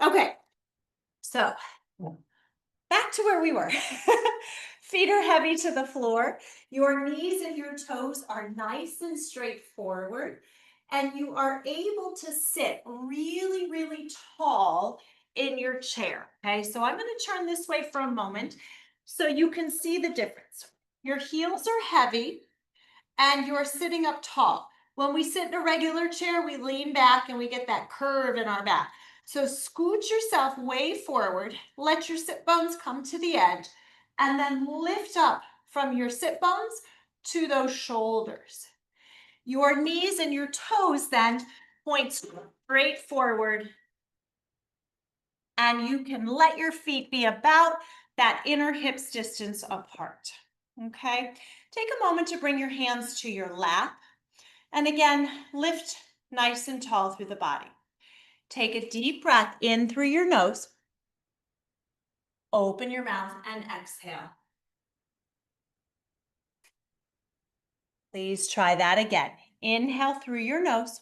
Okay, so back to where we were. Feet are heavy to the floor. Your knees and your toes are nice and straight forward. And you are able to sit really, really tall in your chair. Okay, so I'm going to turn this way for a moment so you can see the difference. Your heels are heavy and you're sitting up tall. When we sit in a regular chair, we lean back and we get that curve in our back. So scoot yourself way forward, let your sit bones come to the edge, and then lift up from your sit bones to those shoulders. Your knees and your toes then point straight forward, and you can let your feet be about that inner hips distance apart. Okay, take a moment to bring your hands to your lap. And again, lift nice and tall through the body. Take a deep breath in through your nose. Open your mouth and exhale. Please try that again. Inhale through your nose.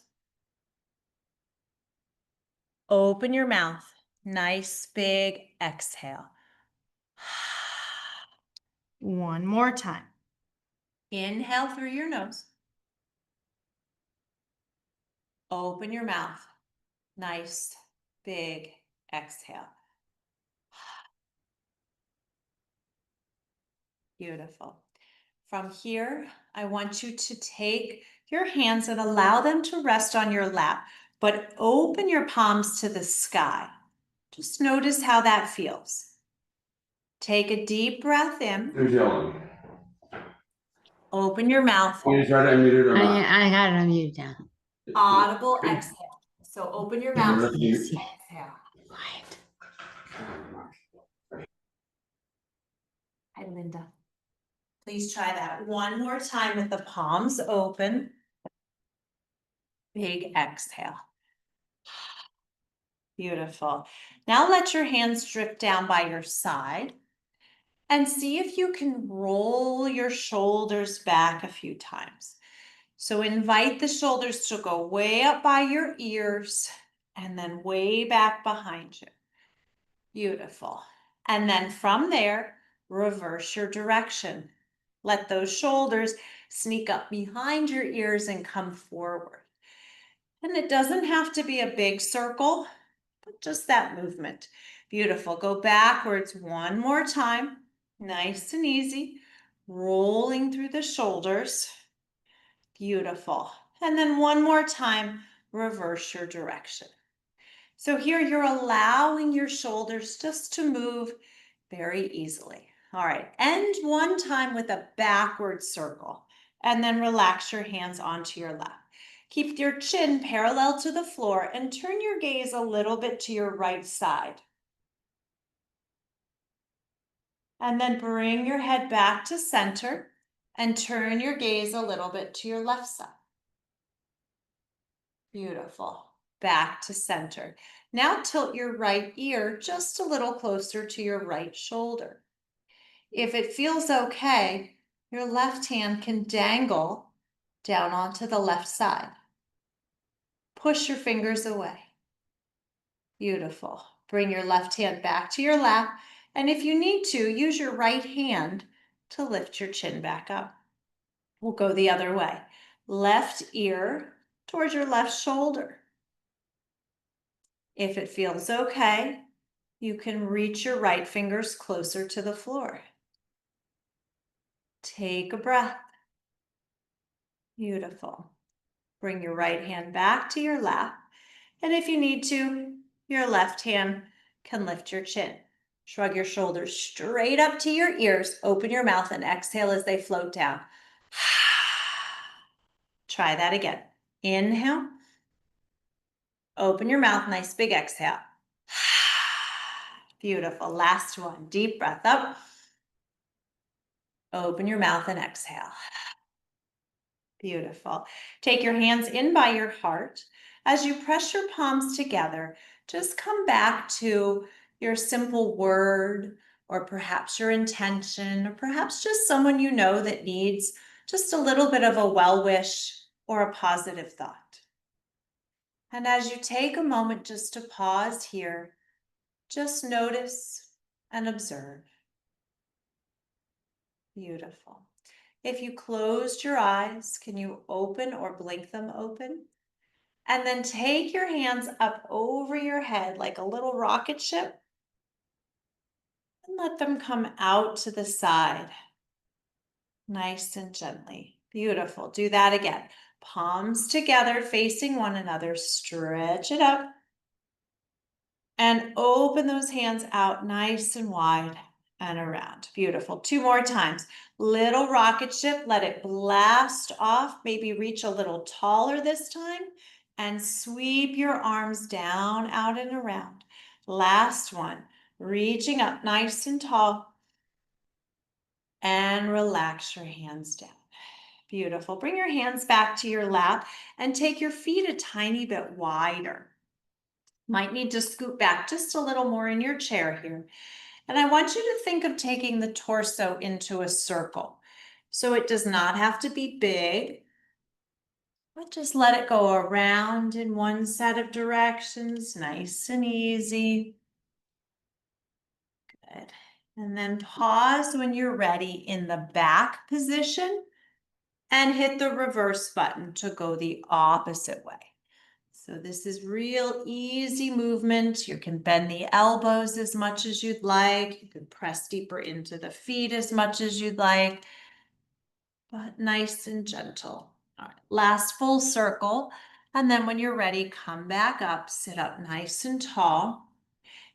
Open your mouth. Nice big exhale. One more time. Inhale through your nose. Open your mouth. Nice big exhale. Beautiful. From here, I want you to take your hands and allow them to rest on your lap, but open your palms to the sky. Just notice how that feels. Take a deep breath in. Who's yelling? Open your mouth. You try to unmute it or not? I had to mute down. Audible exhale. So open your mouth. Exhale. Quiet. Hi, Linda. Please try that one more time with the palms open. Big exhale. Beautiful. Now let your hands drift down by your side and see if you can roll your shoulders back a few times. So invite the shoulders to go way up by your ears and then way back behind you. Beautiful. And then from there, reverse your direction. Let those shoulders sneak up behind your ears and come forward. And it doesn't have to be a big circle, but just that movement. Beautiful. Go backwards one more time. Nice and easy. Rolling through the shoulders. Beautiful. And then one more time, reverse your direction. So here you're allowing your shoulders just to move very easily. All right, end one time with a backward circle and then relax your hands onto your lap. Keep your chin parallel to the floor and turn your gaze a little bit to your right side. And then bring your head back to center and turn your gaze a little bit to your left side. Beautiful. Back to center. Now tilt your right ear just a little closer to your right shoulder. If it feels okay, your left hand can dangle down onto the left side. Push your fingers away. Beautiful. Bring your left hand back to your lap, and if you need to, use your right hand to lift your chin back up. We'll go the other way. Left ear towards your left shoulder. If it feels okay, you can reach your right fingers closer to the floor. Take a breath. Beautiful. Bring your right hand back to your lap. And if you need to, your left hand can lift your chin. Shrug your shoulders straight up to your ears. Open your mouth and exhale as they float down. Try that again. Inhale. Open your mouth, nice big exhale. Beautiful. Last one. Deep breath up. Open your mouth and exhale. Beautiful. Take your hands in by your heart. As you press your palms together, just come back to your simple word, or perhaps your intention, or perhaps just someone you know that needs just a little bit of a well wish or a positive thought. And as you take a moment just to pause here, Just notice and observe. Beautiful. If you closed your eyes, can you open or blink them open? And then take your hands up over your head like a little rocket ship and let them come out to the side, nice and gently. Beautiful. Do that again. Palms together, facing one another. Stretch it up and open those hands out nice and wide and around. Beautiful. 2 more times. Little rocket ship, let it blast off. Maybe reach a little taller this time and sweep your arms down, out and around. Last one. Reaching up nice and tall and relax your hands down. Beautiful. Bring your hands back to your lap and take your feet a tiny bit wider. Might need to scoot back just a little more in your chair here. And I want you to think of taking the torso into a circle. So it does not have to be big, but just let it go around in one set of directions, nice and easy. Good. And then pause when you're ready in the back position and hit the reverse button to go the opposite way. So this is real easy movement. You can bend the elbows as much as you'd like. You can press deeper into the feet as much as you'd like, but nice and gentle. All right, last full circle. And then when you're ready, come back up, sit up nice and tall.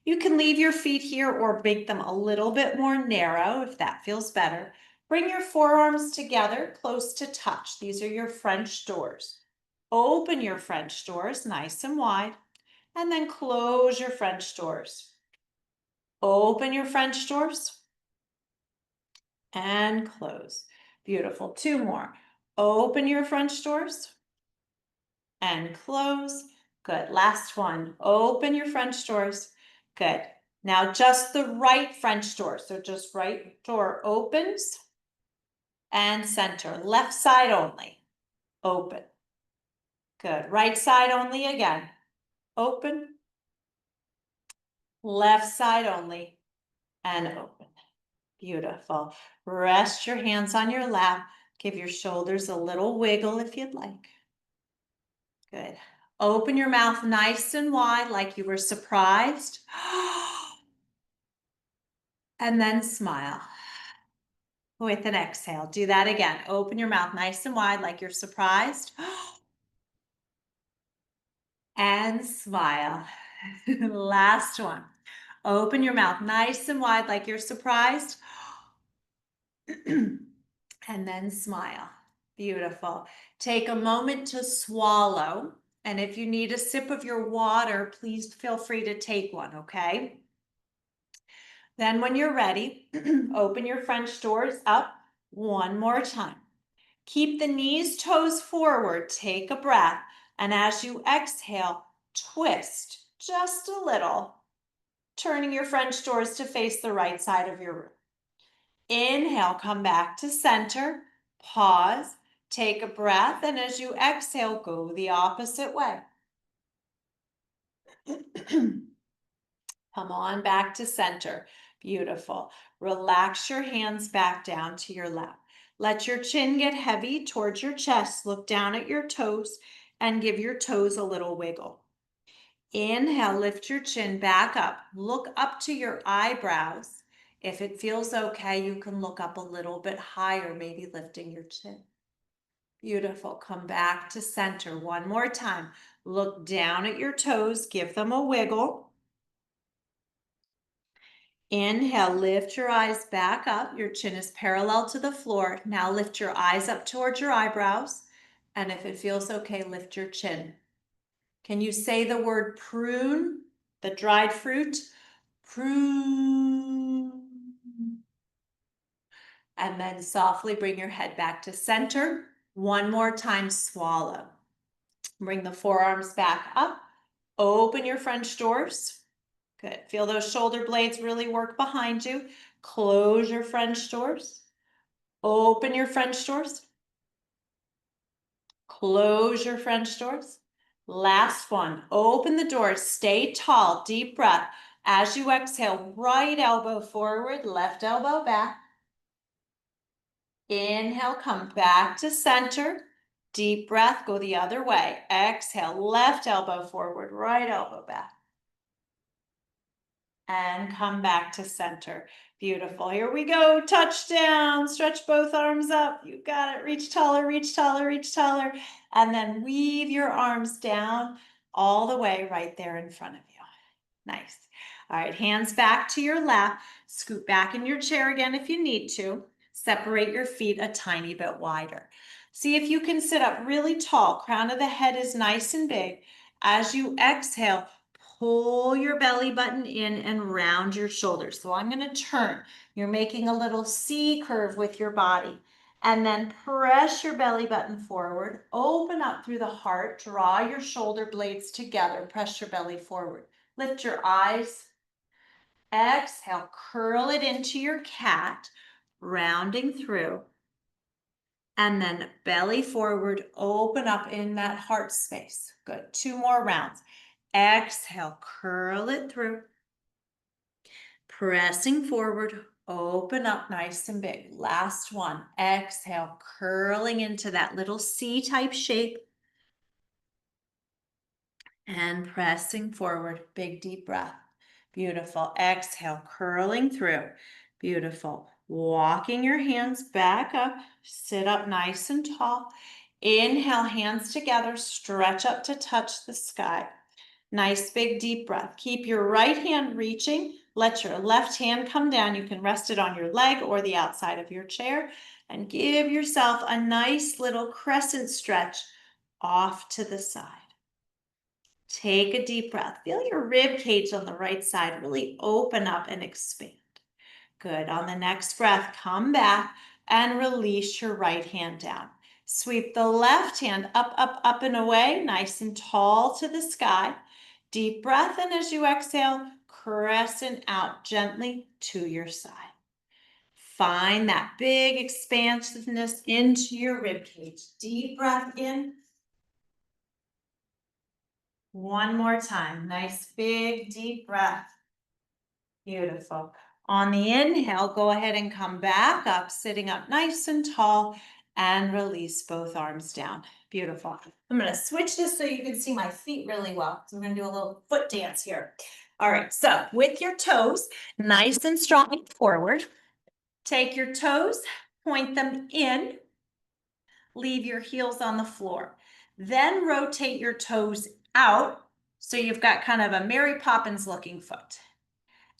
You can leave your feet here or make them a little bit more narrow if that feels better. Bring your forearms together, close to touch. These are your French doors. Open your French doors nice and wide, and then close your French doors. Open your French doors and close. Beautiful. 2 more. Open your French doors and close. Good. Last one. Open your French doors. Good. Now just the right French door. So just right door opens and center. Left side only. Open. Good. Right side only again. Open. Left side only and open. Beautiful. Rest your hands on your lap. Give your shoulders a little wiggle if you'd like. Good. Open your mouth nice and wide like you were surprised. And then smile with an exhale. Do that again. Open your mouth nice and wide like you're surprised. And smile. Last one. Open your mouth nice and wide like you're surprised. And then smile. Beautiful. Take a moment to swallow. And if you need a sip of your water, please feel free to take one, okay? Then when you're ready, open your French doors up one more time. Keep the knees, toes forward. Take a breath. And as you exhale, twist just a little, turning your French doors to face the right side of your room. Inhale, come back to center, pause, take a breath, and as you exhale, go the opposite way. Come on back to center. Beautiful. Relax your hands back down to your lap. Let your chin get heavy towards your chest. Look down at your toes and give your toes a little wiggle. Inhale, lift your chin back up. Look up to your eyebrows. If it feels okay, you can look up a little bit higher, maybe lifting your chin. Beautiful. Come back to center one more time. Look down at your toes. Give them a wiggle. Inhale, lift your eyes back up. Your chin is parallel to the floor. Now lift your eyes up towards your eyebrows. And if it feels okay, lift your chin. Can you say the word prune, the dried fruit? Prune. And then softly bring your head back to center. One more time, swallow. Bring the forearms back up. Open your French doors. Good. Feel those shoulder blades really work behind you. Close your French doors. Open your French doors. Close your French doors. Last one. Open the doors. Stay tall. Deep breath. As you exhale, right elbow forward, left elbow back. Inhale, come back to center. Deep breath, go the other way. Exhale, left elbow forward, right elbow back. And come back to center. Beautiful. Here we go. Touchdown. Stretch both arms up. You got it. Reach taller, reach taller, reach taller. And then weave your arms down all the way right there in front of you. Nice. All right, hands back to your lap. Scoot back in your chair again if you need to. Separate your feet a tiny bit wider. See if you can sit up really tall. Crown of the head is nice and big. As you exhale, pull your belly button in and round your shoulders. So I'm going to turn. You're making a little C curve with your body. And then press your belly button forward. Open up through the heart. Draw your shoulder blades together. Press your belly forward. Lift your eyes. Exhale, curl it into your cat, rounding through. And then belly forward, open up in that heart space. Good. 2 more rounds. Exhale, curl it through. Pressing forward, open up nice and big. Last one. Exhale, curling into that little C-type shape. And pressing forward, big deep breath. Beautiful. Exhale, curling through. Beautiful. Walking your hands back up. Sit up nice and tall. Inhale, hands together. Stretch up to touch the sky. Nice big deep breath. Keep your right hand reaching. Let your left hand come down. You can rest it on your leg or the outside of your chair. And give yourself a nice little crescent stretch off to the side. Take a deep breath. Feel your rib cage on the right side really open up and expand. Good. On the next breath, come back and release your right hand down. Sweep the left hand up, up, up and away, nice and tall to the sky. Deep breath, and as you exhale, crescent out gently to your side. Find that big expansiveness into your rib cage. Deep breath in. One more time. Nice big deep breath. Beautiful. On the inhale, go ahead and come back up, sitting up nice and tall, and release both arms down. Beautiful. I'm going to switch this so you can see my feet really well. So we're going to do a little foot dance here. All right, so with your toes nice and strong forward, take your toes, point them in, leave your heels on the floor. Then rotate your toes out so you've got kind of a Mary Poppins looking foot.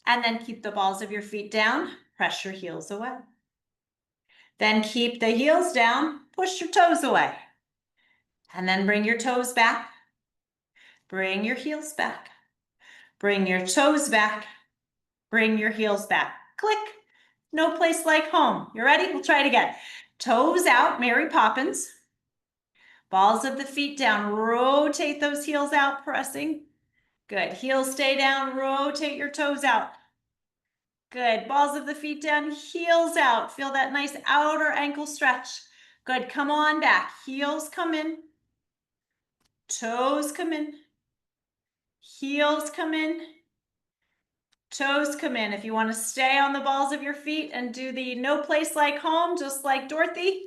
And then keep the balls of your feet down, press your heels away. Then keep the heels down, push your toes away. And then bring your toes back. Bring your heels back. Bring your toes back. Bring your heels back. Click. No place like home. You ready? We'll try it again. Toes out, Mary Poppins. Balls of the feet down. Rotate those heels out, pressing. Good. Heels stay down. Rotate your toes out. Good. Balls of the feet down, heels out. Feel that nice outer ankle stretch. Good. Come on back. Heels come in. Toes come in. Heels come in. Toes come in. If you want to stay on the balls of your feet and do the no place like home, just like Dorothy,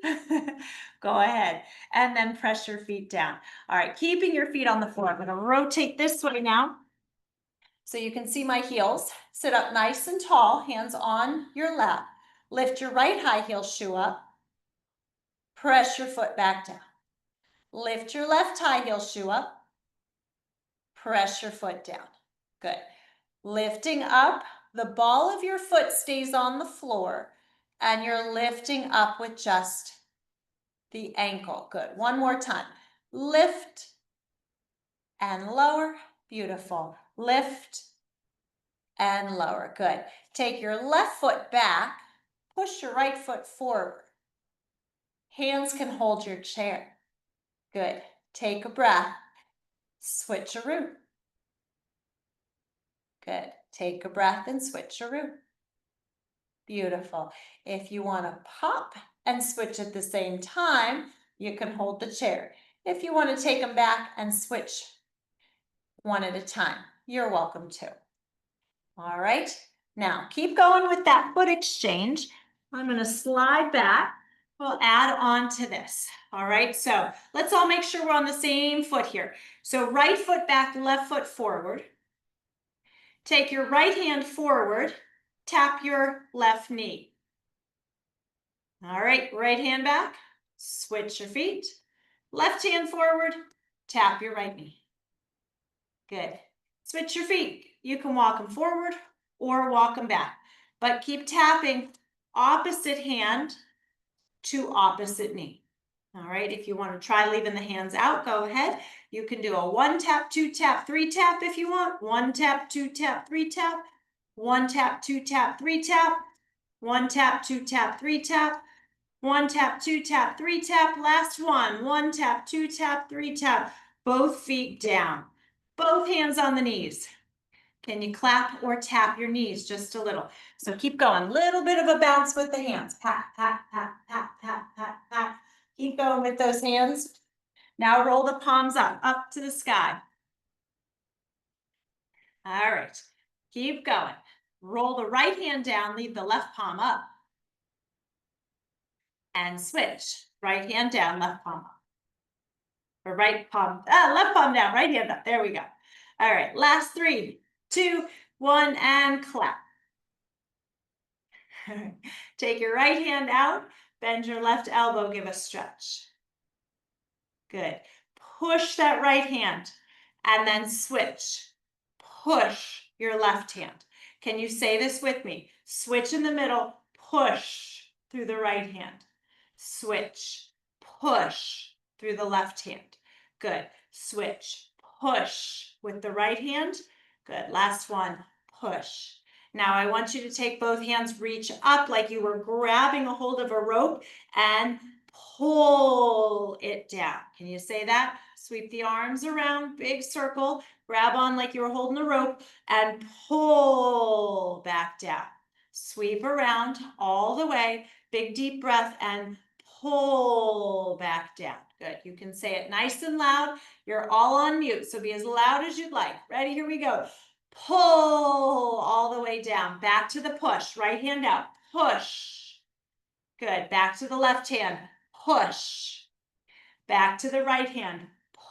go ahead. And then press your feet down. All right, keeping your feet on the floor. I'm going to rotate this way now so you can see my heels. Sit up nice and tall, hands on your lap. Lift your right high heel shoe up. Press your foot back down. Lift your left high heel shoe up. Press your foot down. Good. Lifting up, the ball of your foot stays on the floor and you're lifting up with just the ankle. Good. One more time. Lift and lower. Beautiful. Lift and lower. Good. Take your left foot back. Push your right foot forward. Hands can hold your chair. Good. Take a breath. Switcheroo. Good. Take a breath and switcheroo. Beautiful. If you want to pop and switch at the same time, you can hold the chair. If you want to take them back and switch one at a time, you're welcome to. All right, now keep going with that foot exchange. I'm gonna slide back. We'll add on to this. All right, so let's all make sure we're on the same foot here. So right foot back, left foot forward. Take your right hand forward, tap your left knee. All right, right hand back, switch your feet. Left hand forward, tap your right knee. Good. Switch your feet. You can walk them forward or walk them back, but keep tapping opposite hand to opposite knee. All right, if you want to try leaving the hands out, go ahead. You can do a 1 tap, 2 tap, 3 tap if you want. 1 tap, 2 tap, 3 tap. 1 tap, 2 tap, 3 tap. 1 tap, 2 tap, 3 tap. 1 tap, 2 tap, 3 tap. Last one. 1 tap, 2 tap, 3 tap. Both feet down. Both hands on the knees. Can you clap or tap your knees just a little? So keep going. Little bit of a bounce with the hands. Pat, pat, pat, pat, pat, pat, pat. Keep going with those hands. Now roll the palms up to the sky. All right, keep going. Roll the right hand down, leave the left palm up. And switch. Right hand down, left palm up. Or right palm, left palm down, right hand up. There we go. All right, last 3, 2, 1, and clap. Take your right hand out, bend your left elbow, give a stretch. Good. Push that right hand and then switch. Push your left hand. Can you say this with me? Switch in the middle, push through the right hand. Switch, push through the left hand. Good. Switch, push with the right hand. Good. Last one, push. Now I want you to take both hands, reach up like you were grabbing a hold of a rope and pull it down. Can you say that? Sweep the arms around, big circle, grab on like you were holding a rope and pull back down. Sweep around all the way, big deep breath and pull back down. Good. You can say it nice and loud. You're all on mute, so be as loud as you'd like. Ready? Here we go. Pull all the way down. Back to the push. Right hand out. Push. Good. Back to the left hand. Push. Back to the right hand.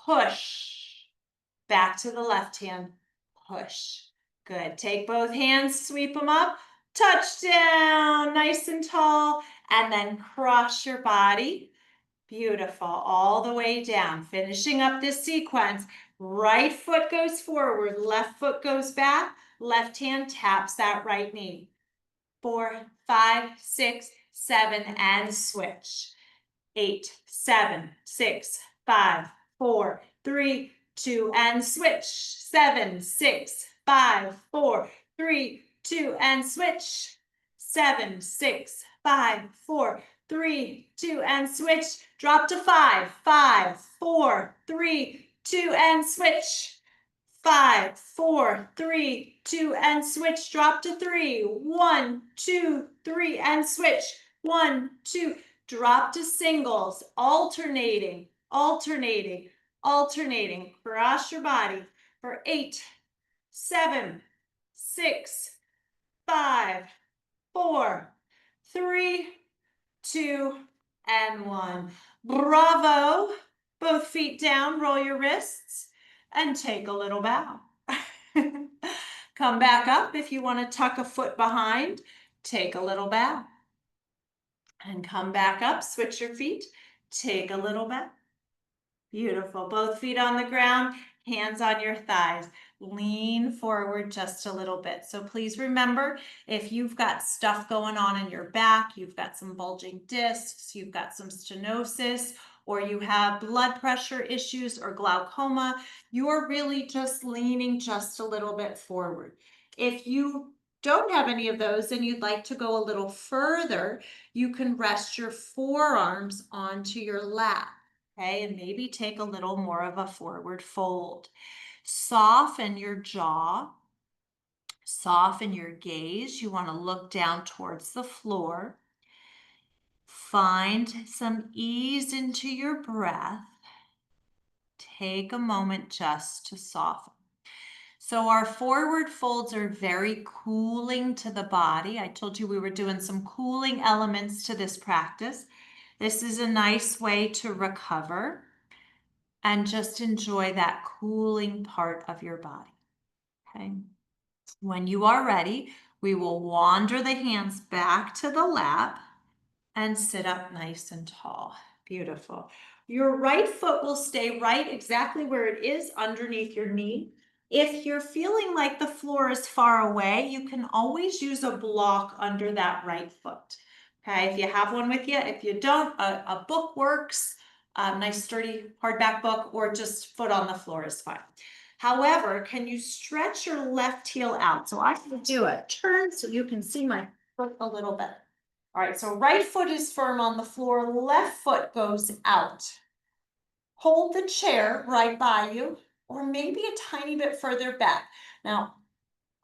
Push. Back to the left hand. Push. Good. Take both hands, sweep them up. Touchdown. Nice and tall. And then cross your body. Beautiful. All the way down. Finishing up this sequence. Right foot goes forward. Left foot goes back. Left hand taps that right knee. 4, 5, 6, 7, and switch. 8, 7, 6, 5, 4, 3, 2, and switch. 7, 6, 5, 4, 3, 2, and switch. 7, 6, 5, 4, 3, 2, and switch. Drop to 5, 5, 4, 3, 2, and switch. 5, 4, 3, 2, and switch. Drop to 3, 1, 2, 3, and switch. 1, 2, drop to singles, alternating, alternating, alternating. Cross your body for 8, 7, 6, 5, 4, 3, 2, and 1. Bravo. Both feet down, roll your wrists, and take a little bow. Come back up if you want to tuck a foot behind. Take a little bow. And come back up, switch your feet, take a little bow. Beautiful. Both feet on the ground, hands on your thighs. Lean forward just a little bit. So please remember, if you've got stuff going on in your back, you've got some bulging discs, you've got some stenosis, or you have blood pressure issues or glaucoma, you're really just leaning just a little bit forward. If you don't have any of those and you'd like to go a little further, you can rest your forearms onto your lap. Okay, and maybe take a little more of a forward fold. Soften your jaw, soften your gaze. You want to look down towards the floor. Find some ease into your breath. Take a moment just to soften. So our forward folds are very cooling to the body. I told you we were doing some cooling elements to this practice. This is a nice way to recover and just enjoy that cooling part of your body. Okay. When you are ready, we will wander the hands back to the lap and sit up nice and tall. Beautiful. Your right foot will stay right exactly where it is underneath your knee. If you're feeling like the floor is far away, you can always use a block under that right foot. Okay, if you have one with you, if you don't, a book works, a nice sturdy hardback book, or just foot on the floor is fine. However, can you stretch your left heel out? So I can do a turn so you can see my foot a little bit. All right, so right foot is firm on the floor, left foot goes out. Hold the chair right by you, or maybe a tiny bit further back. Now,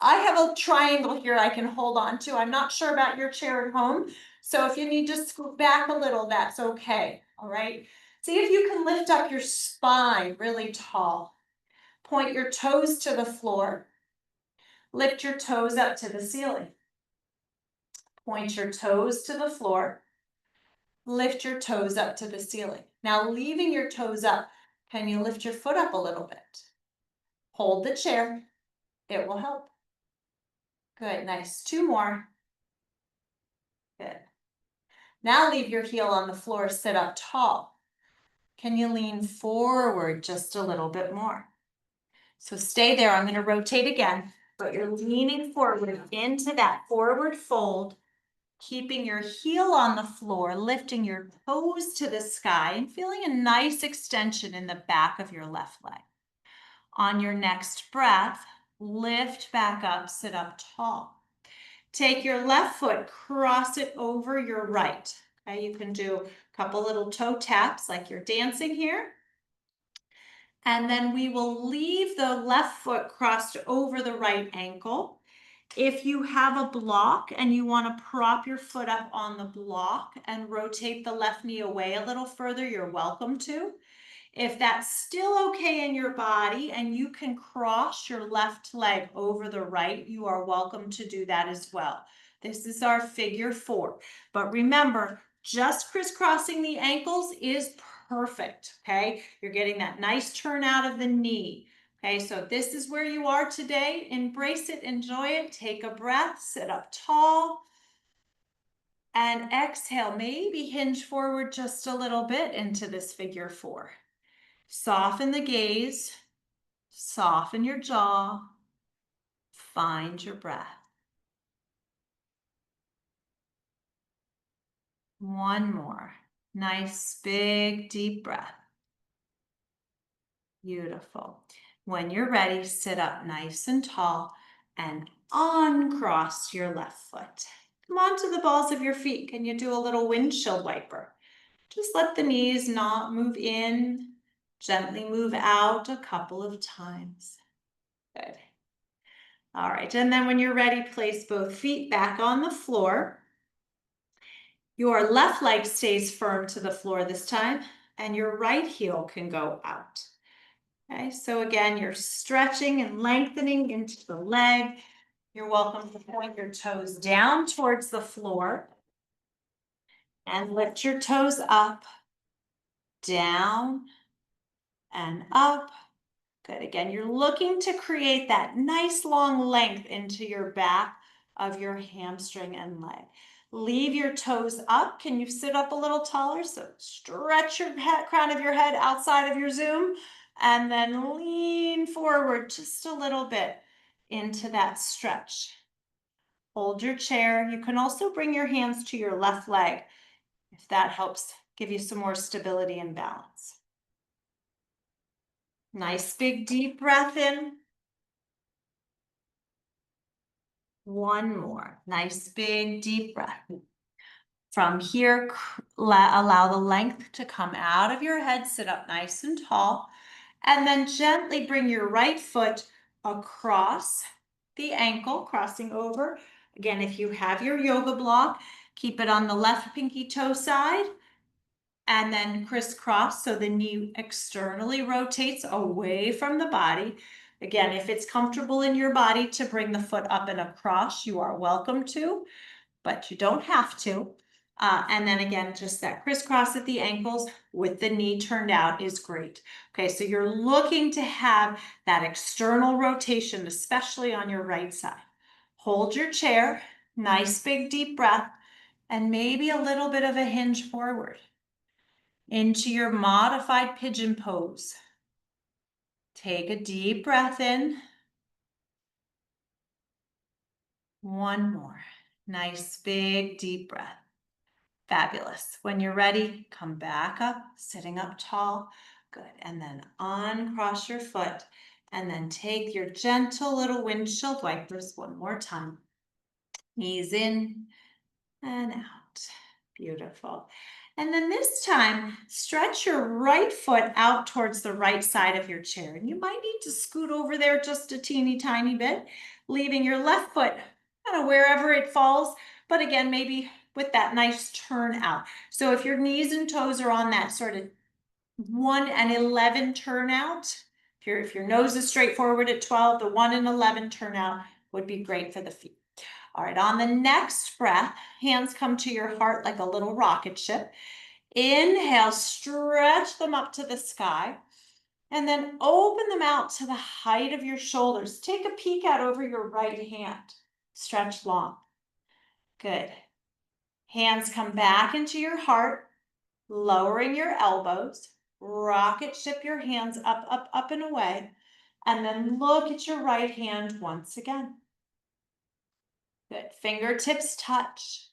I have a triangle here I can hold on to. I'm not sure about your chair at home, so if you need to scoot back a little, that's okay, all right? See if you can lift up your spine really tall. Point your toes to the floor. Lift your toes up to the ceiling. Point your toes to the floor. Lift your toes up to the ceiling. Now, leaving your toes up, can you lift your foot up a little bit? Hold the chair. It will help. Good, nice. Two more. Good. Now leave your heel on the floor, sit up tall. Can you lean forward just a little bit more? So stay there. I'm going to rotate again, but you're leaning forward into that forward fold, keeping your heel on the floor, lifting your toes to the sky and feeling a nice extension in the back of your left leg. On your next breath, lift back up, sit up tall. Take your left foot, cross it over your right. Okay, you can do a couple little toe taps like you're dancing here. And then we will leave the left foot crossed over the right ankle. If you have a block and you want to prop your foot up on the block and rotate the left knee away a little further, you're welcome to. If that's still okay in your body and you can cross your left leg over the right, you are welcome to do that as well. This is our figure four. But remember, just crisscrossing the ankles is perfect, okay? You're getting that nice turn out of the knee. Okay, so this is where you are today. Embrace it, enjoy it, take a breath, sit up tall, and exhale. Maybe hinge forward just a little bit into this figure four. Soften the gaze, soften your jaw, find your breath. One more. Nice, big, deep breath. Beautiful. When you're ready, sit up nice and tall and uncross your left foot. Come onto the balls of your feet. Can you do a little windshield wiper? Just let the knees not move in, gently move out a couple of times. Good. All right, and then when you're ready, place both feet back on the floor. Your left leg stays firm to the floor this time, and your right heel can go out. Okay, so again, you're stretching and lengthening into the leg. You're welcome to point your toes down towards the floor and lift your toes up, down, and up. Good. Again, you're looking to create that nice long length into your back of your hamstring and leg. Leave your toes up. Can you sit up a little taller? So stretch your crown of your head outside of your zoom and then lean forward just a little bit into that stretch. Hold your chair. You can also bring your hands to your left leg if that helps give you some more stability and balance. Nice big deep breath in. One more. Nice big deep breath. From here, allow the length to come out of your head, sit up nice and tall, and then gently bring your right foot across the ankle, crossing over. Again, if you have your yoga block, keep it on the left pinky toe side, and then crisscross so the knee externally rotates away from the body. Again, if it's comfortable in your body to bring the foot up and across, you are welcome to, but you don't have to. And then again, just that crisscross at the ankles with the knee turned out is great. Okay, so you're looking to have that external rotation, especially on your right side. Hold your chair, nice big deep breath, and maybe a little bit of a hinge forward into your modified pigeon pose. Take a deep breath in. One more. Nice big deep breath. Fabulous. When you're ready, come back up, sitting up tall. Good. And then uncross your foot. And then take your gentle little windshield wipers one more time. Knees in and out. Beautiful. And then this time, stretch your right foot out towards the right side of your chair. And you might need to scoot over there just a teeny tiny bit, leaving your left foot kind of wherever it falls. But again, maybe with that nice turn out. So if your knees and toes are on that sort of 1 and 11 turnout, if your nose is straight forward at 12, the 1 and 11 turnout would be great for the feet. All right, on the next breath, hands come to your heart like a little rocket ship. Inhale, stretch them up to the sky, and then open them out to the height of your shoulders. Take a peek out over your right hand. Stretch long. Good. Hands come back into your heart, lowering your elbows. Rocket ship your hands up, up, up and away, and then look at your right hand once again. Good. Fingertips touch.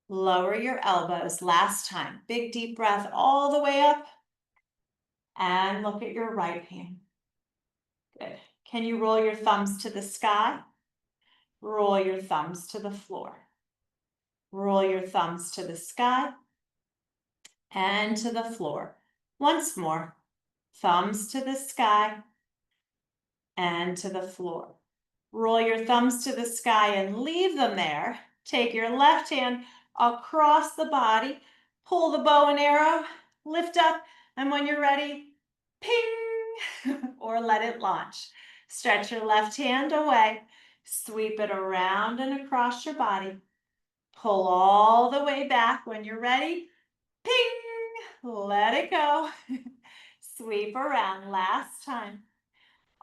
Lower your elbows. Last time. Big deep breath all the way up. And look at your right hand. Good. Can you roll your thumbs to the sky? Roll your thumbs to the floor. Roll your thumbs to the sky and to the floor. Once more. Thumbs to the sky and to the floor. Roll your thumbs to the sky and leave them there. Take your left hand across the body, pull the bow and arrow, lift up, and when you're ready, ping, or let it launch. Stretch your left hand away, sweep it around and across your body. Pull all the way back. When you're ready, ping, let it go. Sweep around, last time.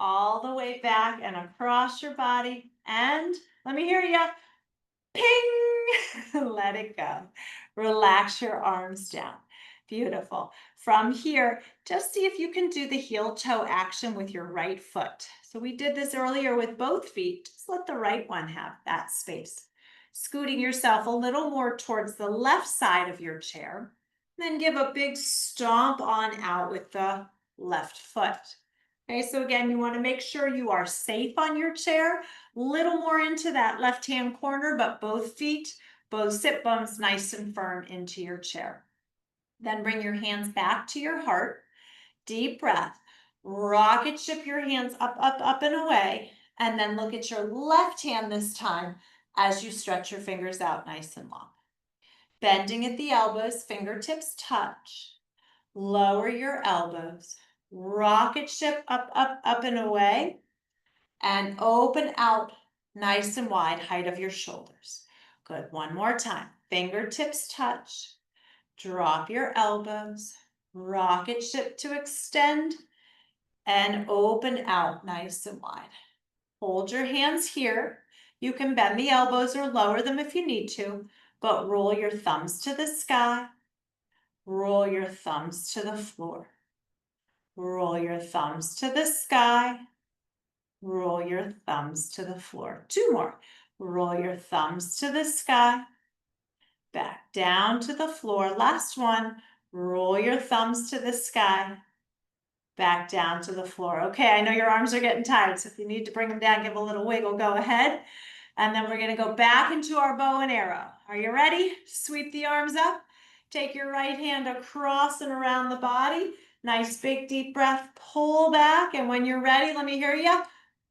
All the way back and across your body. And let me hear you. Ping! Let it go. Relax your arms down. Beautiful. From here, just see if you can do the heel toe action with your right foot. So we did this earlier with both feet. Just let the right one have that space. Scooting yourself a little more towards the left side of your chair. Then give a big stomp on out with the left foot. Okay, so again, you want to make sure you are safe on your chair. Little more into that left-hand corner, but both feet, both sit bones nice and firm into your chair. Then bring your hands back to your heart. Deep breath. Rocket ship your hands up, up, up and away. And then look at your left hand this time as you stretch your fingers out nice and long. Bending at the elbows, fingertips touch. Lower your elbows. Rocket ship up, up, up and away. And open out nice and wide, height of your shoulders. Good. One more time. Fingertips touch. Drop your elbows. Rocket ship to extend. And open out nice and wide. Hold your hands here. You can bend the elbows or lower them if you need to, but roll your thumbs to the sky. Roll your thumbs to the floor. Roll your thumbs to the sky. Roll your thumbs to the floor. Two more. Roll your thumbs to the sky. Back down to the floor. Last one. Roll your thumbs to the sky. Back down to the floor. Okay, I know your arms are getting tired, so if you need to bring them down, give a little wiggle, go ahead. And then we're going to go back into our bow and arrow. Are you ready? Sweep the arms up. Take your right hand across and around the body. Nice big deep breath. Pull back. And when you're ready, let me hear you.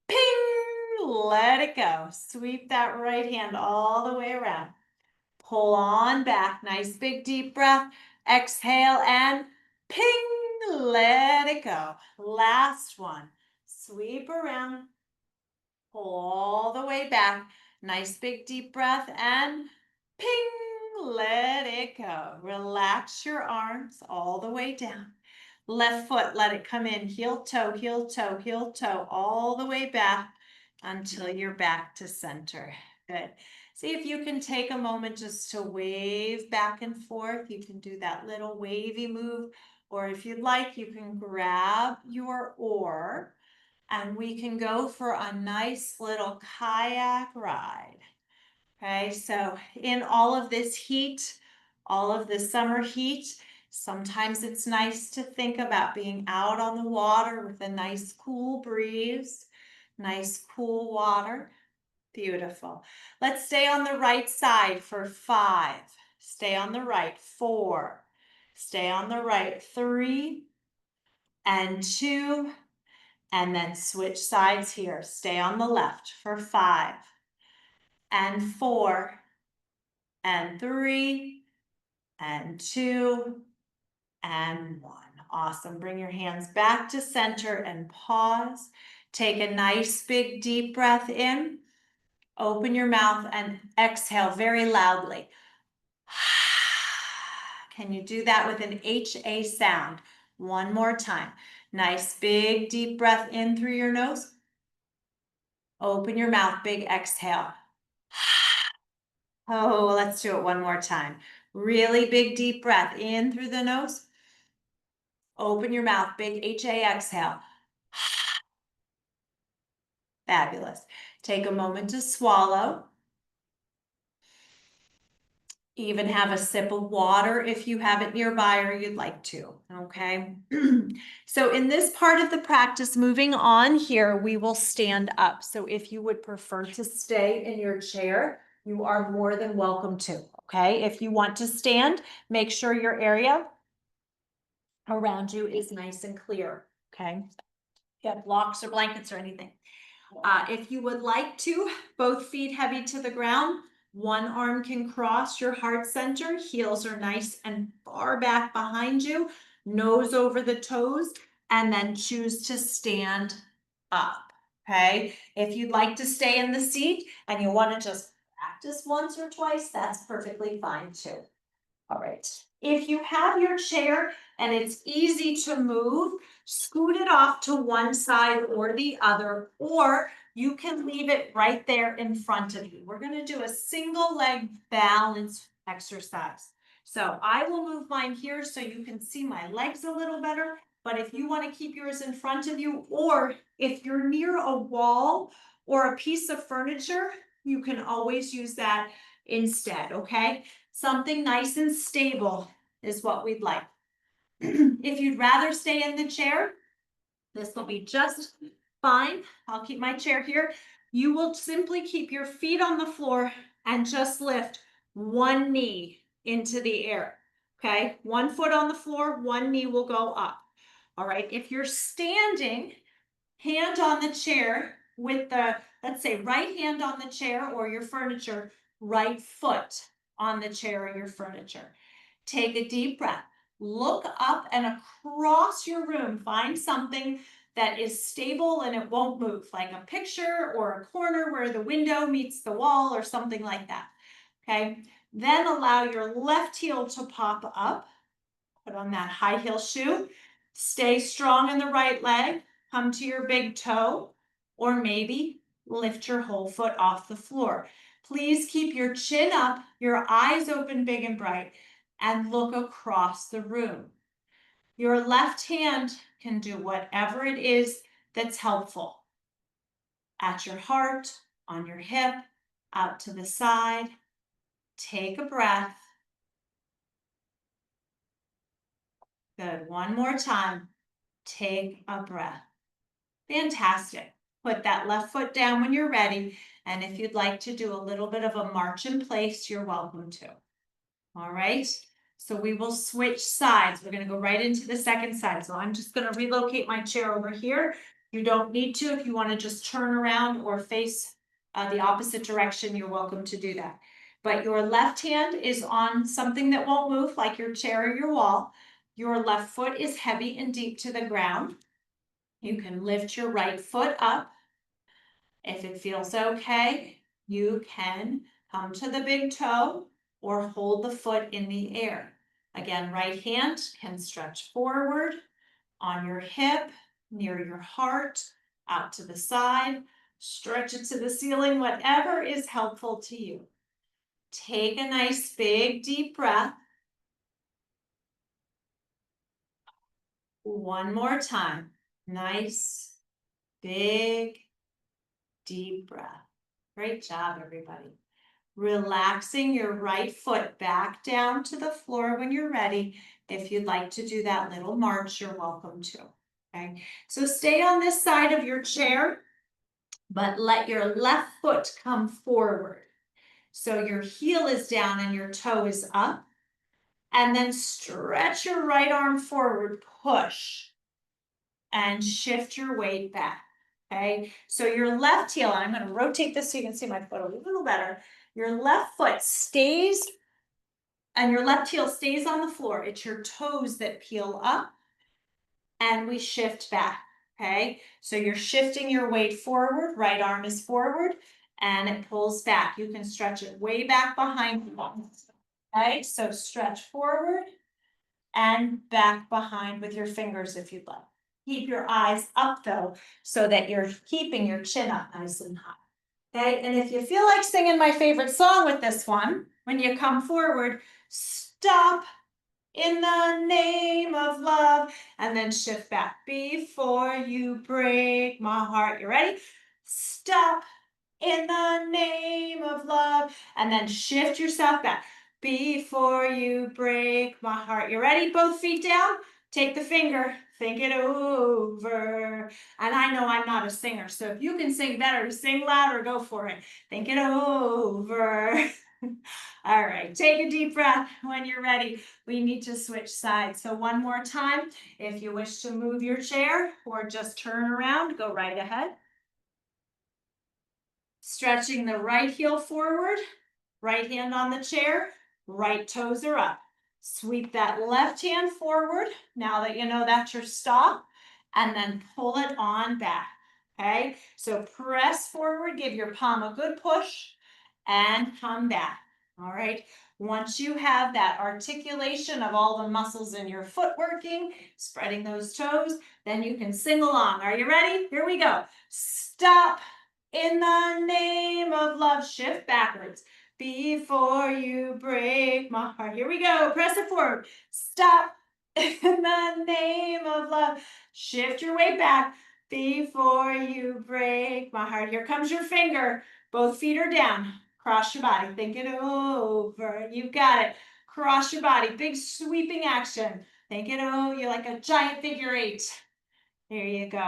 Ping! Let it go. Sweep that right hand all the way around. Pull on back. Nice big deep breath. Exhale and ping! Let it go. Last one. sweep around, pull all the way back. Nice big deep breath and ping, let it go. Relax your arms all the way down. Left foot, let it come in, heel, toe, heel, toe, heel, toe, all the way back until you're back to center. Good. See if you can take a moment just to wave back and forth. You can do that little wavy move, or if you'd like, you can grab your oar and we can go for a nice little kayak ride. Okay, so in all of this heat, all of this summer heat, sometimes it's nice to think about being out on the water with a nice cool breeze, nice cool water. Beautiful. Let's stay on the right side for 5. Stay on the right, 4. Stay on the right, 3 and 2. And then switch sides here. Stay on the left for 5 and 4 and 3 and 2 and 1. Awesome. Bring your hands back to center and pause. Take a nice big deep breath in. Open your mouth and exhale very loudly. Can you do that with an HA sound? One more time. Nice big deep breath in through your nose. Open your mouth, big exhale. Oh, let's do it one more time. Really big deep breath in through the nose. Open your mouth, big HA exhale. Fabulous. Take a moment to swallow. Even have a sip of water if you have it nearby or you'd like to, okay? So in this part of the practice, moving on here, we will stand up. So if you would prefer to stay in your chair, you are more than welcome to, okay? If you want to stand, make sure your area around you is nice and clear, okay? If you have blocks or blankets or anything. If you would like to, both feet heavy to the ground, one arm can cross your heart center, heels are nice and far back behind you, nose over the toes, and then choose to stand up, okay? If you'd like to stay in the seat and you want to just practice once or twice, that's perfectly fine too. All right. If you have your chair and it's easy to move, scoot it off to one side or the other, or you can leave it right there in front of you. We're going to do a single leg balance exercise. So I will move mine here so you can see my legs a little better. But if you want to keep yours in front of you, or if you're near a wall or a piece of furniture, you can always use that instead, okay? Something nice and stable is what we'd like. If you'd rather stay in the chair, this will be just fine. I'll keep my chair here. You will simply keep your feet on the floor and just lift one knee into the air. Okay, one foot on the floor, one knee will go up. All right, if you're standing, hand on the chair with the, let's say, right hand on the chair or your furniture, right foot on the chair or your furniture. Take a deep breath. Look up and across your room. Find something that is stable and it won't move, like a picture or a corner where the window meets the wall or something like that. Okay. Then allow your left heel to pop up. Put on that high heel shoe. Stay strong in the right leg. Come to your big toe, or maybe lift your whole foot off the floor. Please keep your chin up, your eyes open big and bright, and look across the room. Your left hand can do whatever it is that's helpful. At your heart, on your hip, out to the side. Take a breath. Good. One more time. Take a breath. Fantastic. Put that left foot down when you're ready. And if you'd like to do a little bit of a march in place, you're welcome to. All right. So we will switch sides. We're going to go right into the second side. So I'm just going to relocate my chair over here. You don't need to. If you want to just turn around or face the opposite direction, you're welcome to do that. But your left hand is on something that won't move, like your chair or your wall. Your left foot is heavy and deep to the ground. You can lift your right foot up. If it feels okay, you can come to the big toe or hold the foot in the air. Again, right hand can stretch forward on your hip, near your heart, out to the side, stretch it to the ceiling, whatever is helpful to you. Take a nice big deep breath. One more time. Nice, big, deep breath. Great job, everybody. Relaxing your right foot back down to the floor when you're ready. If you'd like to do that little march, you're welcome to. Okay, so stay on this side of your chair, but let your left foot come forward. So your heel is down and your toe is up. And then stretch your right arm forward, push, and shift your weight back. Okay, so your left heel, and I'm going to rotate this so you can see my foot a little better. Your left foot stays and your left heel stays on the floor. It's your toes that peel up and we shift back. Okay, so you're shifting your weight forward, right arm is forward and it pulls back. You can stretch it way back behind you. Okay, so stretch forward and back behind with your fingers if you'd like. Keep your eyes up though, so that you're keeping your chin up nice and high. Okay, and if you feel like singing my favorite song with this one, when you come forward, stop in the name of love, and then shift back. Before you break my heart. You ready? Stop in the name of love, and then shift yourself back. Before you break my heart. You ready? Both feet down. Take the finger, think it over. And I know I'm not a singer, so if you can sing better, sing louder, go for it. Think it over. All right, take a deep breath when you're ready. We need to switch sides. So one more time, if you wish to move your chair or just turn around, go right ahead. Stretching the right heel forward, right hand on the chair, right toes are up. Sweep that left hand forward, now that you know that's your stop, and then pull it on back, okay? So press forward, give your palm a good push, and come back, all right? Once you have that articulation of all the muscles in your foot working, spreading those toes, then you can sing along. Are you ready? Here we go. Stop in the name of love. Shift backwards. Before you break my heart. Here we go. Press it forward. Stop in the name of love. Shift your weight back. Before you break my heart. Here comes your finger. Both feet are down. Cross your body. Think it over. You've got it. Cross your body. Big sweeping action. Think it over. You're like a giant figure eight. There you go.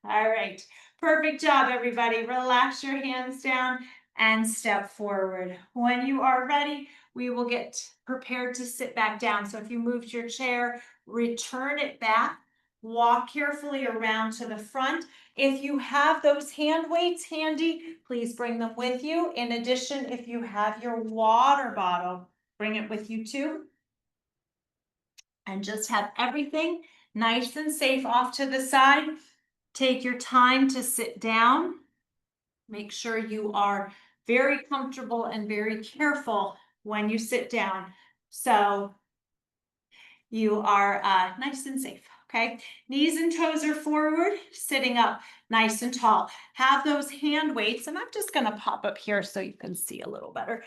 All right. Perfect job, everybody. Relax your hands down and step forward. When you are ready, we will get prepared to sit back down. So if you moved your chair, return it back. Walk carefully around to the front. If you have those hand weights handy, please bring them with you. In addition, if you have your water bottle, bring it with you too. And just have everything nice and safe off to the side. Take your time to sit down. Make sure you are very comfortable and very careful when you sit down. So you are nice and safe, okay? Knees and toes are forward, sitting up nice and tall. Have those hand weights, and I'm just gonna pop up here so you can see a little better.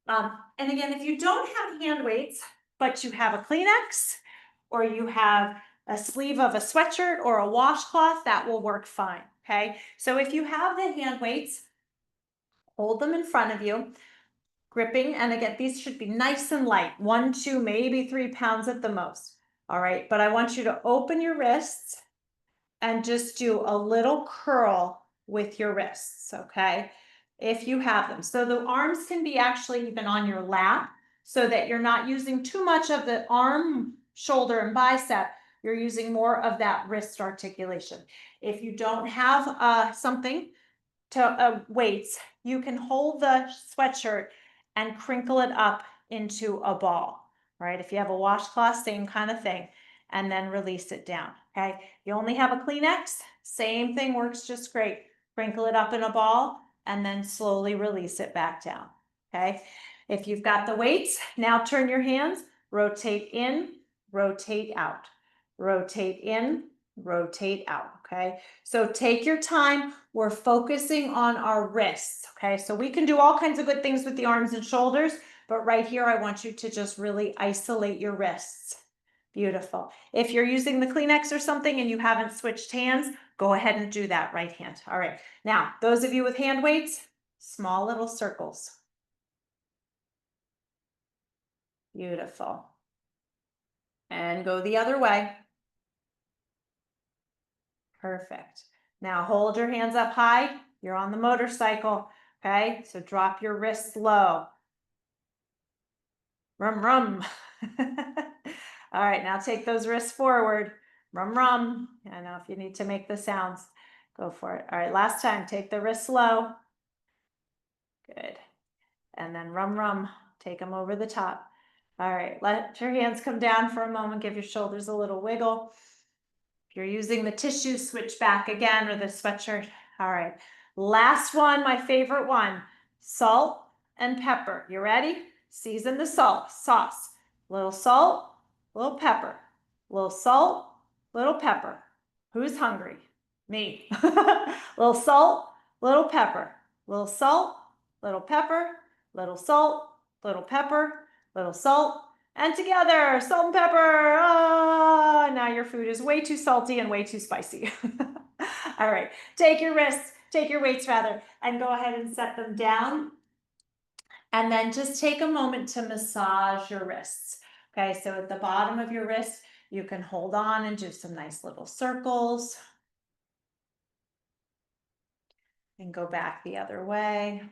And again, if you don't have hand weights, but you have a Kleenex, or you have a sleeve of a sweatshirt or a washcloth, that will work fine, okay? So if you have the hand weights, hold them in front of you, gripping, and again, these should be nice and light, 1, 2, maybe 3 pounds at the most, all right? But I want you to open your wrists and just do a little curl with your wrists, okay? If you have them. So the arms can be actually even on your lap so that you're not using too much of the arm, shoulder, and bicep. You're using more of that wrist articulation. If you don't have something to weights, you can hold the sweatshirt and crinkle it up into a ball, right? If you have a washcloth, same kind of thing, and then release it down. okay? You only have a Kleenex, same thing works just great. Sprinkle it up in a ball and then slowly release it back down, okay? If you've got the weights, now turn your hands, rotate in, rotate out, rotate in, rotate out, okay? So take your time. We're focusing on our wrists, okay? So we can do all kinds of good things with the arms and shoulders, but right here, I want you to just really isolate your wrists. Beautiful. If you're using the Kleenex or something and you haven't switched hands, go ahead and do that right hand. All right. Now, those of you with hand weights, small little circles. Beautiful. And go the other way. Perfect. Now hold your hands up high. You're on the motorcycle. Okay. So drop your wrists low. Rum, rum. All right, now take those wrists forward. Rum, rum. I know if you need to make the sounds, go for it. All right, last time, take the wrists low. Good. And then rum, rum. Take them over the top. All right, let your hands come down for a moment. Give your shoulders a little wiggle. If you're using the tissue, switch back again, or the sweatshirt. All right, last one, my favorite one. Salt and pepper. You ready? Season the sauce. Little salt, little pepper. Little salt, little pepper. Who's hungry? Me. Little salt, little pepper. Little salt, little pepper. Little salt, little pepper. Little salt, and together, salt and pepper. Ah, now your food is way too salty and way too spicy. All right, take your weights rather, and go ahead and set them down. And then just take a moment to massage your wrists. Okay, so at the bottom of your wrist, you can hold on and do some nice little circles. And go back the other way.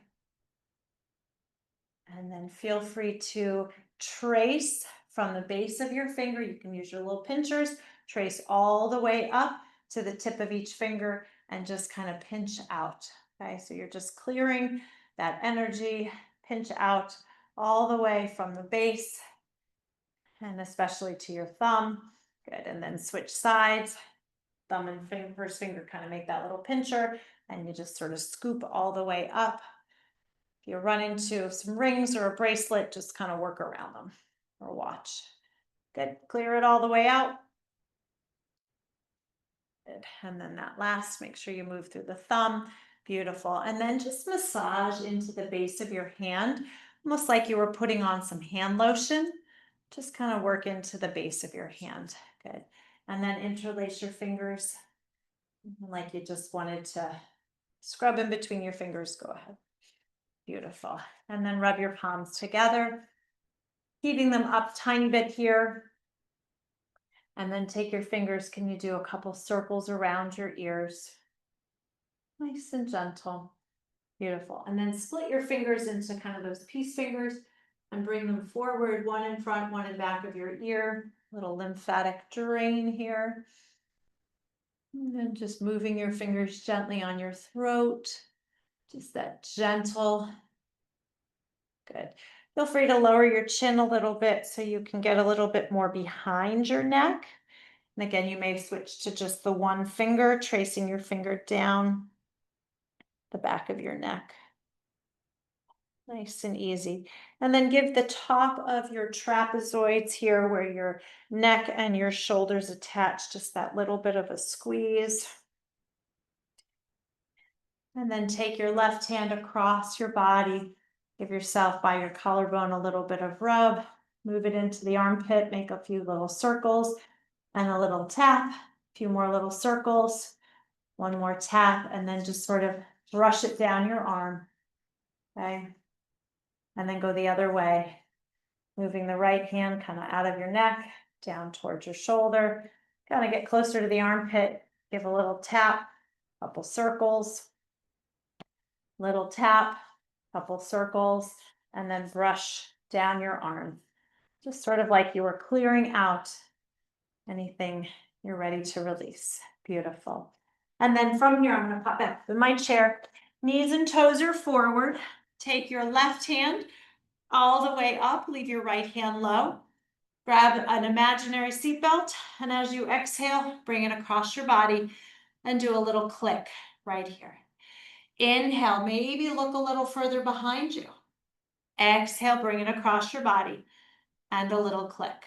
And then feel free to trace from the base of your finger. You can use your little pinchers, trace all the way up to the tip of each finger and just kind of pinch out. Okay, so you're just clearing that energy, pinch out all the way from the base and especially to your thumb. Good, and then switch sides. Thumb and first finger kind of make that little pincher and you just sort of scoop all the way up. If you run into some rings or a bracelet, just kind of work around them or watch. Good, clear it all the way out. Good. And then that last, make sure you move through the thumb. Beautiful. And then just massage into the base of your hand, almost like you were putting on some hand lotion. Just kind of work into the base of your hand. Good. And then interlace your fingers like you just wanted to scrub in between your fingers. Go ahead. Beautiful. And then rub your palms together, heaving them up a tiny bit here. And then take your fingers. Can you do a couple circles around your ears? Nice and gentle. Beautiful. And then split your fingers into kind of those peace fingers and bring them forward, one in front, one in back of your ear. Little lymphatic drain here. And then just moving your fingers gently on your throat. Just that gentle. Good. Feel free to lower your chin a little bit so you can get a little bit more behind your neck. And again, you may switch to just the one finger, tracing your finger down the back of your neck. Nice and easy. And then give the top of your trapezoids here where your neck and your shoulders attach, just that little bit of a squeeze. And then take your left hand across your body. Give yourself by your collarbone a little bit of rub. Move it into the armpit, make a few little circles and a little tap, a few more little circles, one more tap, and then just sort of brush it down your arm. Okay. And then go the other way, moving the right hand kind of out of your neck, down towards your shoulder, kind of get closer to the armpit, give a little tap, couple circles, little tap, couple circles, and then brush down your arm. Just sort of like you were clearing out anything you're ready to release. Beautiful. And then from here, I'm going to pop back in my chair. Knees and toes are forward. Take your left hand all the way up, leave your right hand low. Grab an imaginary seatbelt, and as you exhale, bring it across your body and do a little click right here. Inhale, maybe look a little further behind you. Exhale, bring it across your body and a little click.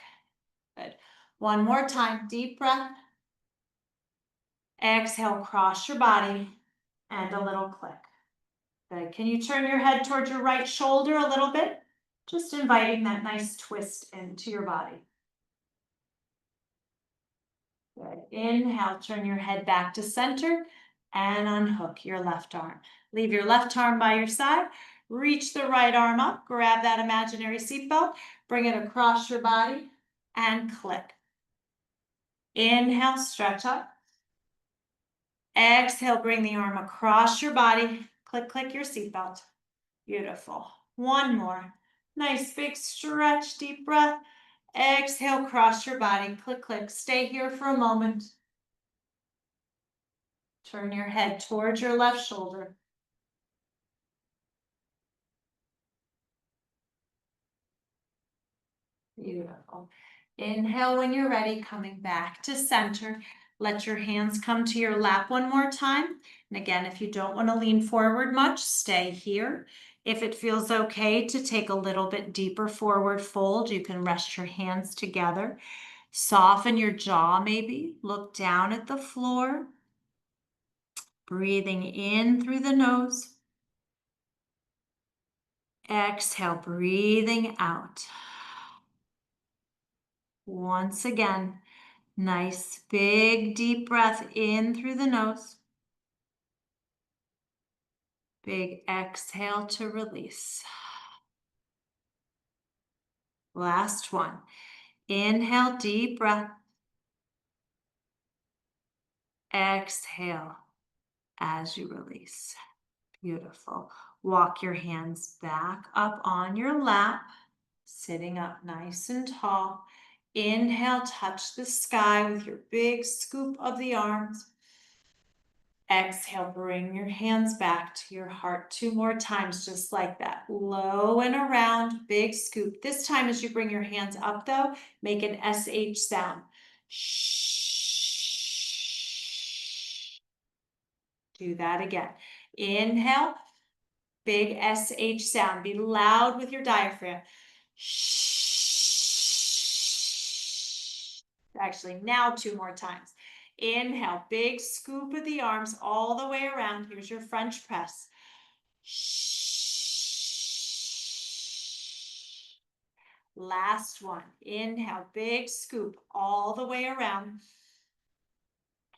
Good. One more time, deep breath. Exhale, cross your body and a little click. Good. Can you turn your head towards your right shoulder a little bit? Just inviting that nice twist into your body. Good. Inhale, turn your head back to center and unhook your left arm. Leave your left arm by your side. Reach the right arm up, grab that imaginary seatbelt, bring it across your body and click. Inhale, stretch up. Exhale, bring the arm across your body. Click, click your seatbelt. Beautiful. One more. Nice big stretch, deep breath. Exhale, cross your body. Click, click. Stay here for a moment. Turn your head towards your left shoulder. Beautiful. Inhale when you're ready, coming back to center. Let your hands come to your lap one more time. And again, if you don't want to lean forward much, stay here. If it feels okay to take a little bit deeper forward fold, you can rest your hands together. Soften your jaw maybe. Look down at the floor. Breathing in through the nose. Exhale, breathing out. Once again, nice big deep breath in through the nose. Big exhale to release. Last one. Inhale, deep breath. Exhale as you release. Beautiful. Walk your hands back up on your lap, sitting up nice and tall. Inhale, touch the sky with your big scoop of the arms. Exhale, bring your hands back to your heart 2 more times, just like that. Low and around, big scoop. This time as you bring your hands up though, make an SH sound. Shh. Do that again. Inhale, big SH sound. Be loud with your diaphragm. Shh. Actually, now 2 more times. Inhale, big scoop of the arms all the way around. Here's your French press. Shh. Last one. Inhale, big scoop all the way around.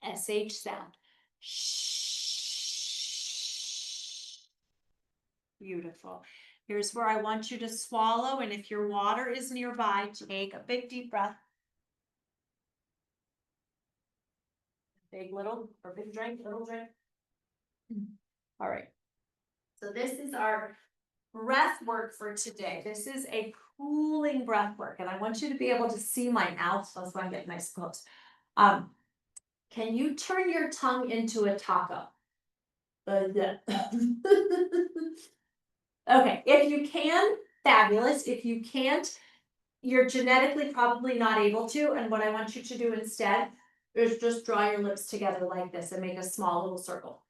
SH sound. Shh. Beautiful. Here's where I want you to swallow, and if your water is nearby, take a big deep breath. Big little, or big drink, little drink. All right. So this is our breath work for today. This is a cooling breath work, and I want you to be able to see my mouth. So that's why I'm getting nice close. Can you turn your tongue into a taco? Okay, if you can, fabulous. If you can't, you're genetically probably not able to. And what I want you to do instead is just draw your lips together like this and make a small little circle.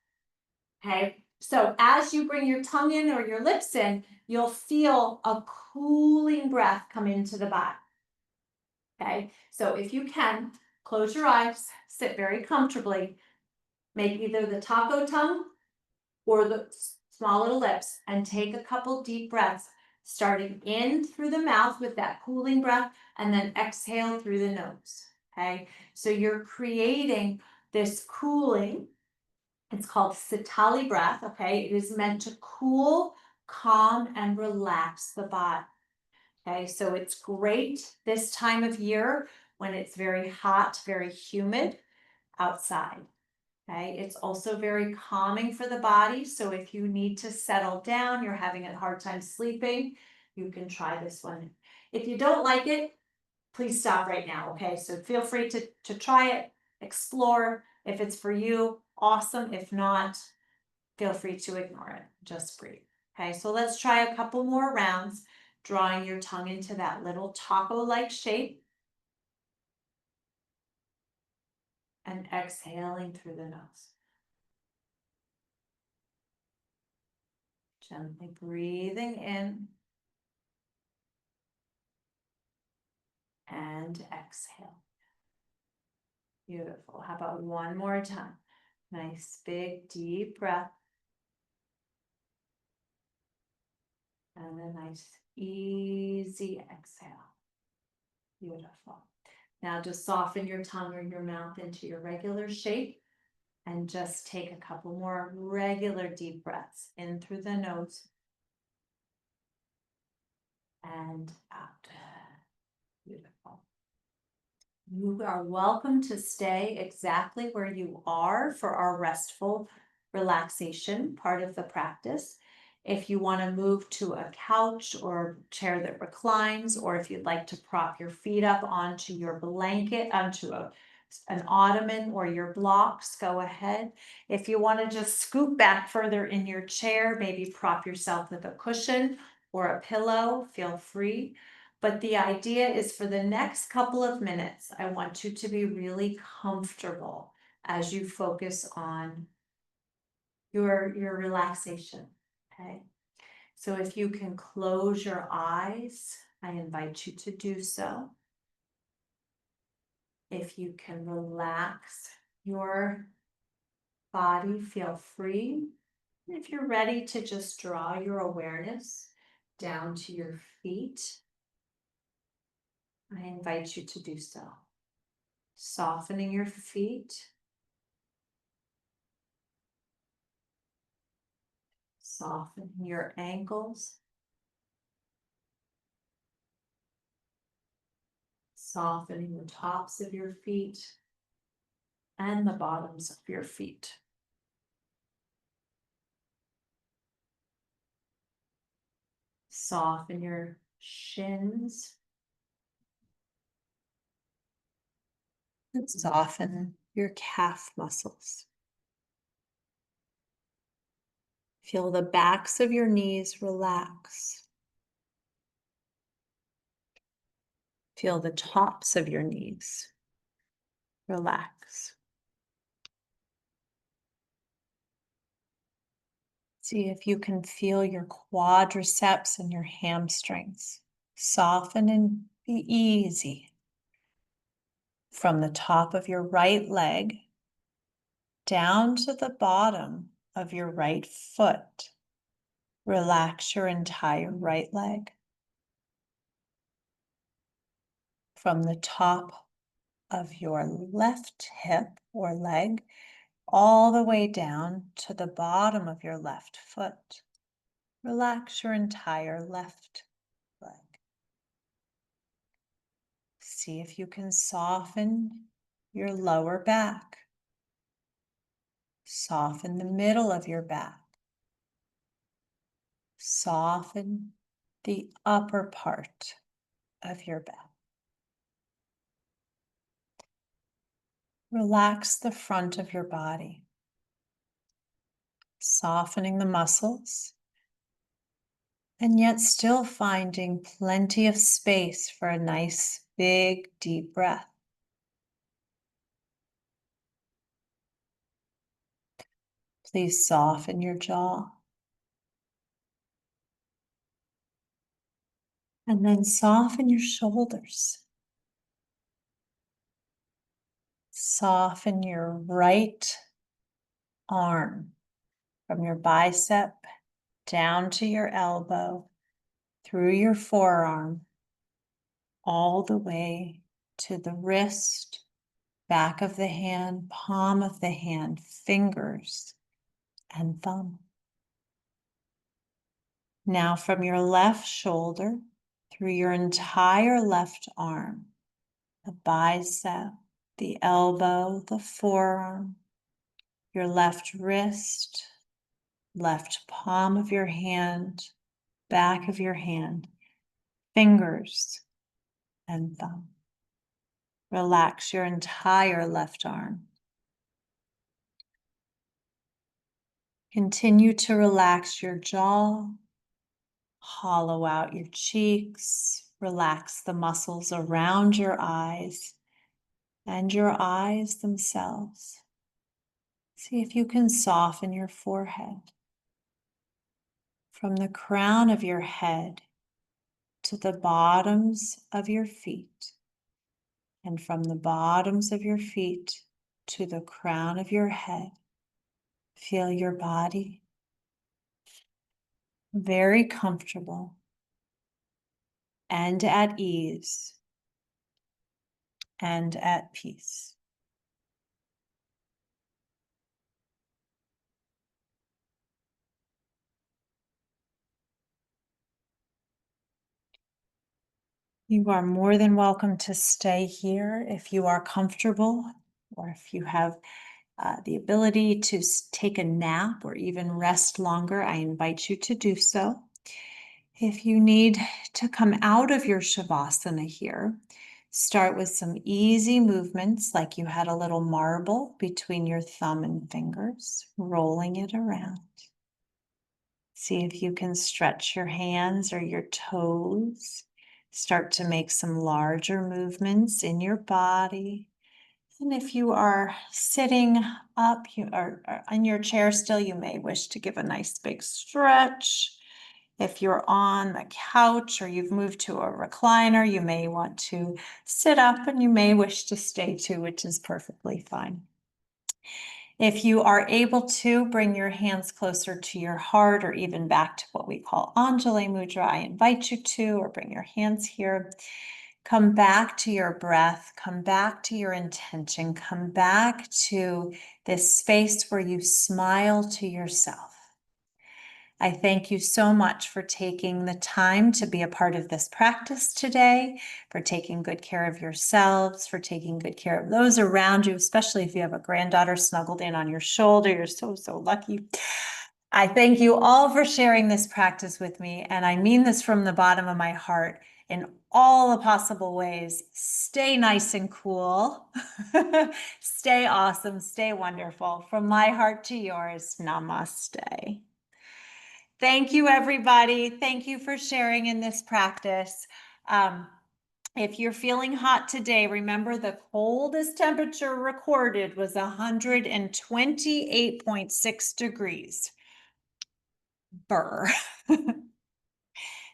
Okay, so as you bring your tongue in or your lips in, you'll feel a cooling breath come into the body. Okay, so if you can, close your eyes, sit very comfortably, make either the taco tongue or the small little lips, and take a couple deep breaths, starting in through the mouth with that cooling breath, and then exhale through the nose. Okay, so you're creating this cooling. It's called Sitali breath. Okay, it is meant to cool, calm, and relax the body. Okay, so it's great this time of year when it's very hot, very humid outside. Okay, it's also very calming for the body. So if you need to settle down, you're having a hard time sleeping, you can try this one. If you don't like it, please stop right now. Okay, so feel free to try it, explore. If it's for you, awesome. If not, feel free to ignore it. Just breathe. Okay, so let's try a couple more rounds, drawing your tongue into that little taco-like shape. And exhaling through the nose. Gently breathing in and exhale. Beautiful. How about one more time? Nice big deep breath. And a nice easy exhale. Beautiful. Now just soften your tongue or your mouth into your regular shape and just take a couple more regular deep breaths in through the nose and out. Beautiful. You are welcome to stay exactly where you are for our restful relaxation part of the practice. If you want to move to a couch or chair that reclines, or if you'd like to prop your feet up onto your blanket, onto an ottoman or your blocks, go ahead. If you want to just scoot back further in your chair, maybe prop yourself with a cushion or a pillow, feel free. But the idea is for the next couple of minutes, I want you to be really comfortable as you focus on your relaxation, okay? So if you can close your eyes, I invite you to do so. If you can relax your body, feel free. If you're ready to just draw your awareness down to your feet, I invite you to do so. Softening your feet. Soften your ankles. Softening the tops of your feet and the bottoms of your feet. Soften your shins. And soften your calf muscles. Feel the backs of your knees relax. Feel the tops of your knees relax. See if you can feel your quadriceps and your hamstrings. Soften and be easy. From the top of your right leg down to the bottom of your right foot. Relax your entire right leg. From the top of your left hip or leg all the way down to the bottom of your left foot. Relax your entire left leg. See if you can soften your lower back. Soften the middle of your back. Soften the upper part of your back. Relax the front of your body, softening the muscles, and yet still finding plenty of space for a nice, big, deep breath. Please soften your jaw. And then soften your shoulders. Soften your right arm from your bicep down to your elbow, through your forearm, all the way to the wrist, back of the hand, palm of the hand, fingers, and thumb. Now from your left shoulder, through your entire left arm, the bicep, the elbow, the forearm, your left wrist, left palm of your hand, back of your hand, fingers, and thumb. Relax your entire left arm. Continue to relax your jaw, hollow out your cheeks, relax the muscles around your eyes, and your eyes themselves. See if you can soften your forehead from the crown of your head to the bottoms of your feet, and from the bottoms of your feet to the crown of your head. Feel your body very comfortable and at ease and at peace. You are more than welcome to stay here if you are comfortable, or if you have the ability to take a nap or even rest longer. I invite you to do so. If you need to come out of your Shavasana here, start with some easy movements like you had a little marble between your thumb and fingers, rolling it around. See if you can stretch your hands or your toes. Start to make some larger movements in your body. And if you are sitting up, you are in your chair still, you may wish to give a nice big stretch. If you're on the couch or you've moved to a recliner, you may want to sit up, and you may wish to stay too, which is perfectly fine. If you are able to, bring your hands closer to your heart or even back to what we call Anjali Mudra. I invite you to, or bring your hands here. Come back to your breath, come back to your intention, come back to this space where you smile to yourself. I thank you so much for taking the time to be a part of this practice today, for taking good care of yourselves, for taking good care of those around you, especially if you have a granddaughter snuggled in on your shoulder. You're so, so lucky. I thank you all for sharing this practice with me, and I mean this from the bottom of my heart in all the possible ways. Stay nice and cool. Stay awesome. Stay wonderful. From my heart to yours, namaste. Thank you, everybody. Thank you for sharing in this practice. If you're feeling hot today, remember the coldest temperature recorded was 128.6 degrees. Burr.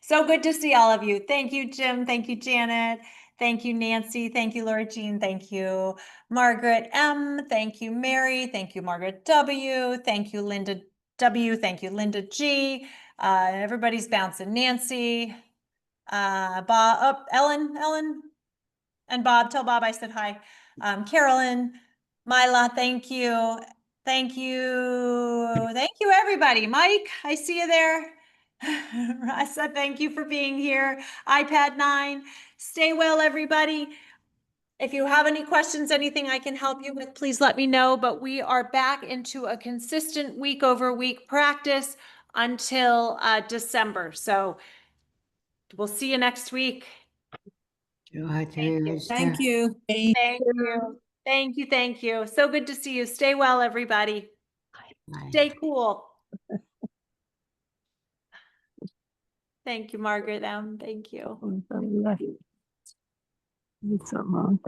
So good to see all of you. Thank you, Jim. Thank you, Janet. Thank you, Nancy. Thank you, Laura Jean. Thank you, Margaret M. Thank you, Mary. Thank you, Margaret W. Thank you, Linda W. Thank you, Linda G. Everybody's bouncing. Nancy, Bob, oh, Ellen, and Bob. Tell Bob I said hi. Carolyn, Myla, thank you. Thank you. Thank you, everybody. Mike, I see you there. Rasa, thank you for being here. iPad 9. Stay well, everybody. If you have any questions, anything I can help you with, please let me know. But we are back into a consistent week over week practice until December. So we'll see you next week. Thank you. Thank you. Thank you. Thank you. Thank you. So good to see you. Stay well, everybody. Stay cool. Thank you, Margaret M. Thank you. Something wrong.